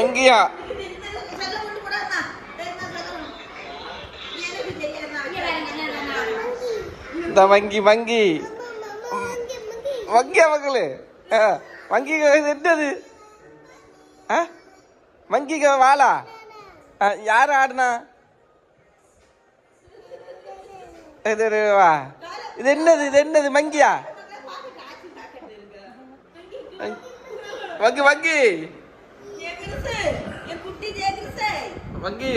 வங்கியா இந்த வங்கி வங்கி வங்கியா மக்களே வங்கி என்னது வங்கிக்க வாழா யார் ஆடுனா இது வா இது என்னது வங்கியா வங்கி வங்கி வங்கி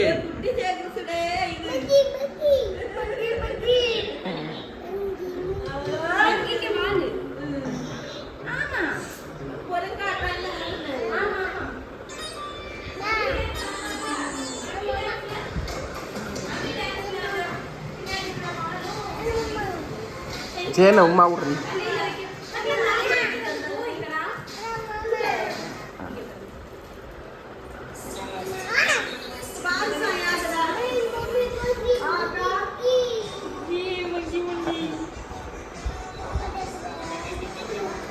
சேன உமா விடுறீ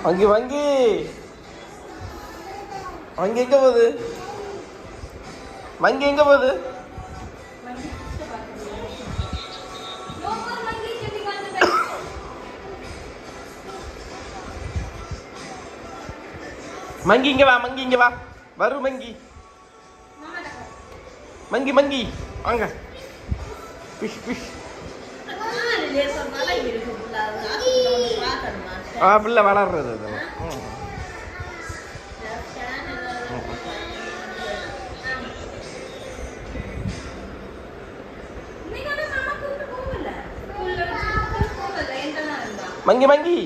வங்கி வங்கி வங்கி எங்க போகுது வங்கி எங்க போகுது மங்கி இங்க வா மங்கி இங்க வா வரும் மங்கி மங்கி மங்கி வாங்க பிஷ் பிஷ் பிள்ளை வளர்றது அதெல்லாம் மங்கி மங்கி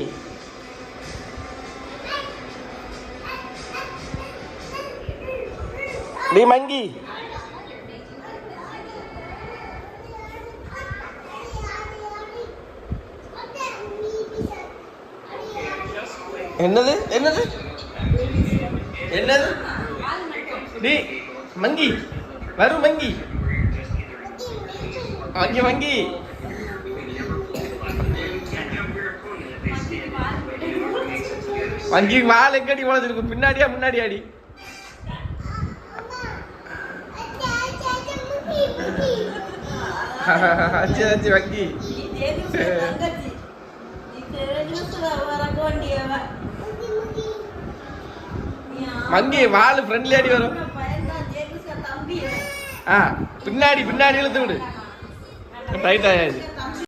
டி மங்கி என்னது என்னது என்னது டி மங்கி வரும் மங்கி வங்கி வங்கி வங்கி வால் எங்கடி உழைச்சிருக்கு பின்னாடியா முன்னாடியாடி அச்சி அச்சி வங்கி மங்கி வால் ஃப்ரெண்ட்லி அடி வரும் பின்னாடி பின்னாடி இழுத்து விடு டைட் ஆயாச்சு